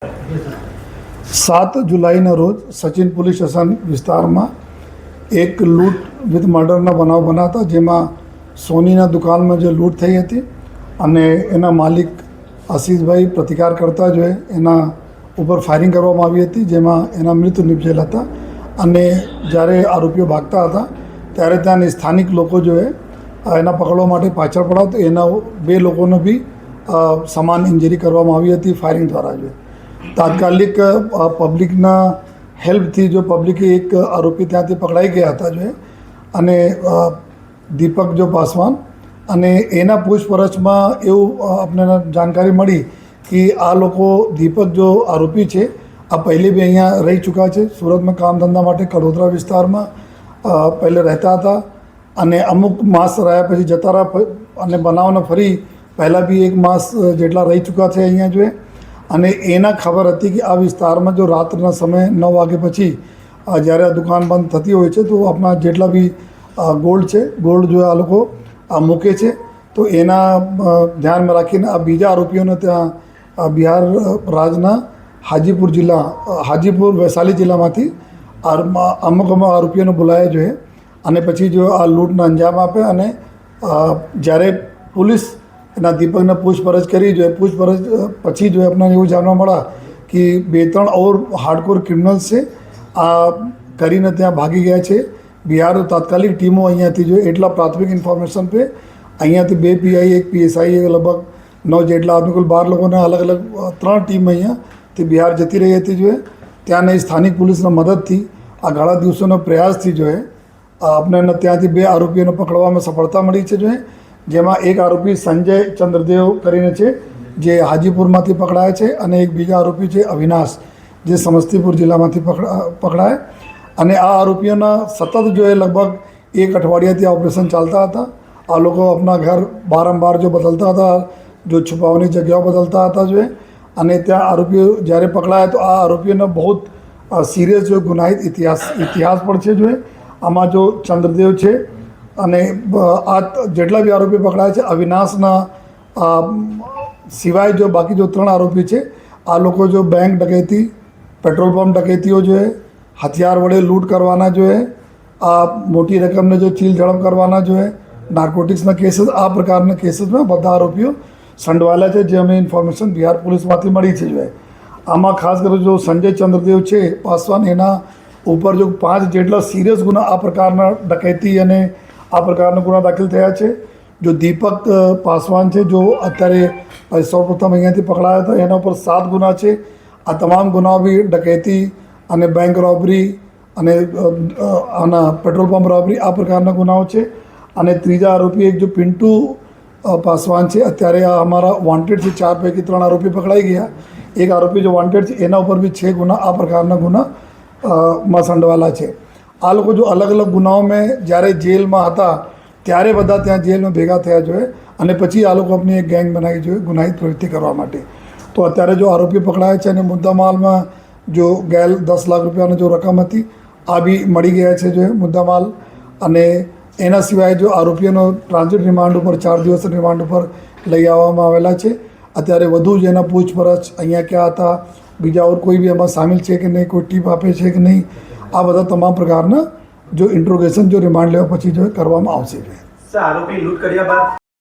7 જુલાઈના રોજ Sachin police station વિસ્તારમાં એક લૂંટ વિથ મર્ડરના બનાવ બન્યા હતા, જેમાં સોનીના દુકાનમાં જે લૂંટ થઈ હતી અને એના માલિક આશીષભાઈ પ્રતિકાર કરતા જોઈએ એના ઉપર ફાયરિંગ કરવામાં આવી હતી, જેમાં એના મૃત્યુ નિપજેલ હતા. અને જ્યારે આરોપીઓ ભાગતા હતા ત્યારે ત્યાંની સ્થાનિક લોકો જોઈએ એના પકડવા માટે પાછળ પડ્યા તો એના 2 લોકોને બી સમાન ઇન્જરી કરવામાં આવી હતી ફાયરિંગ દ્વારા. જોઈએ તાત્કાલિક પબ્લિકના હેલ્પથી જો પબ્લિકે એક આરોપી ત્યાંથી પકડાઈ ગયા હતા જોઈએ, અને દીપક જો પાસવાન, અને એના પૂછપરછમાં એવું આપણને જાણકારી મળી કે આ લોકો દીપક જો આરોપી છે આ પહેલે બી અહીંયા રહી ચૂક્યા છે. સુરતમાં કામ ધંધા માટે કડોદરા વિસ્તારમાં પહેલે રહેતા હતા અને અમુક માસ રહ્યા પછી જતા રહ્યા, અને બનાવને ફરી પહેલાં બી 1 માસ જેટલા રહી ચૂક્યા છે અહીંયા જોઈએ. અને એના ખબર હતી કે આ વિસ્તારમાં જો રાત્રના સમયે 9 વાગે પછી જ્યારે આ દુકાન બંધ થતી હોય છે તો આપણા જેટલા બી ગોલ્ડ જો આ લોકો મૂકે છે, તો એના ધ્યાનમાં રાખીને આ બીજા આરોપીઓને ત્યાં બિહાર રાજના હાજીપુર વૈશાલી જિલ્લામાંથી અમુક આરોપીઓને બોલાયા જોઈએ, અને પછી જો આ લૂંટને અંજામ આપે. અને જ્યારે પોલીસ એના દીપકને પૂછપરછ કરી જોઈએ, પૂછપરછ પછી જો આપણને એવું જાણવા મળ્યા કે 2-3 ઓર હાર્ડકોર ક્રિમિનલ્સ છે આ કરીને ત્યાં ભાગી ગયા છે. બિહાર તાત્કાલિક ટીમો અહીંયાથી જોઈએ એટલા પ્રાથમિક ઇન્ફોર્મેશન પે અહીંયાથી 2 પીઆઈ 1 પીએસઆઈ લગભગ 9 જેટલા આદમી કુલ 12 લોકોને અલગ અલગ 3 ટીમ અહીંયાથી બિહાર જતી રહી હતી જોઈએ. ત્યાંની સ્થાનિક પોલીસના મદદથી આ ઘણા દિવસોના પ્રયાસથી જોઈએ આપણે ત્યાંથી 2 આરોપીઓને પકડવામાં સફળતા મળી છે જોઈએ, જેમાં એક આરોપી સંજય ચંદ્રદેવ કરીને છે જે હાજીપુરમાંથી પકડાય છે, અને એક બીજા આરોપી છે અવિનાશ જે સમસ્તીપુર જિલ્લામાંથી પકડાય. અને આ આરોપીઓના સતત જો એ લગભગ 1 અઠવાડિયાથી આ ઓપરેશન ચાલતા હતા. આ લોકો આપણા ઘર વારંવાર જો બદલતા હતા, જો છુપાવવાની જગ્યાઓ બદલતા હતા જોઈએ. અને ત્યાં આરોપીઓ જ્યારે પકડાયા તો આ આરોપીઓનો બહુ સિરિયસ જો ગુનાહિત ઇતિહાસ પણ છે જોઈએ. આમાં જો ચંદ્રદેવ છે અને આ જેટલા બી આરોપી પકડાયા છે અવિનાશના સિવાય જો બાકી જો 3 આરોપી છે આ લોકો જો બેંક ડકૈતી, પેટ્રોલ પંપ ડકૈતીઓ જોઈએ, હથિયાર વડે લૂંટ કરવાના જોઈએ, આ મોટી રકમને જો ચીલ ઝડપ કરવાના જોઈએ, નાર્કોટિક્સના કેસીસ, આ પ્રકારના કેસીસમાં બધા આરોપીઓ સંડવાયેલા છે, જે અમે ઇન્ફોર્મેશન બિહાર પોલીસમાંથી મળી છે જોઈએ. આમાં ખાસ કરીને જો સંજય ચંદ્રદેવ છે પાસવાન, એના ઉપર જો 5 જેટલા સિરિયસ ગુના આ પ્રકારના ડકૈતી અને આ પ્રકારના ગુના દાખલ થયા છે. જો દીપક પાસવાન છે જો અત્યારે સૌપ્રથમ અહીંયાથી પકડાયા હતા, એના ઉપર 7 ગુના છે. આ તમામ ગુનાઓ બી ડકૈતી અને બેંક રોબરી અને આના પેટ્રોલ પંપ રોબરી આ પ્રકારના ગુનાઓ છે. અને ત્રીજા આરોપી એક જો પિન્ટુ પાસવાન છે, અત્યારે આ અમારા વોન્ટેડ છે. 4 પૈકી 3 આરોપી પકડાઈ ગયા. એક આરોપી જો વોન્ટેડ છે એના ઉપર બી 6 ગુના આ પ્રકારના ગુના માં સંડવાયેલા છે. આ લોકો જો અલગ અલગ ગુનાઓમાં જ્યારે જેલમાં હતા ત્યારે બધા ત્યાં જેલમાં ભેગા થયા જોઈએ, અને પછી આ લોકો આપણી એક ગેંગ બનાવી જોઈએ ગુનાહિત પ્રવૃત્તિ કરવા માટે. તો અત્યારે જો આરોપી પકડાયા છે અને મુદ્દામાલમાં જો ગયેલ 10 લાખ રૂપિયાની જો રકમ હતી આ બી મળી ગયા છે જોઈએ મુદ્દામાલ. અને એના સિવાય જો આરોપીઓનો ટ્રાન્ઝિટ રિમાન્ડ ઉપર 4 દિવસ રિમાન્ડ ઉપર લઈ આવવામાં આવેલા છે. અત્યારે વધુ જ એના પૂછપરછ અહીંયા ક્યાં હતા, બીજા ઓર કોઈ બી એમાં સામેલ છે કે નહીં, કોઈ ટીપ આપે છે કે નહીં, આ બધા તમામ પ્રકારના જો ઇન્ટ્રોગેશન જો રિમાન્ડ લેવા પછી જો કરવામાં આવશે. આરોપી લૂંટ કર્યા બાદ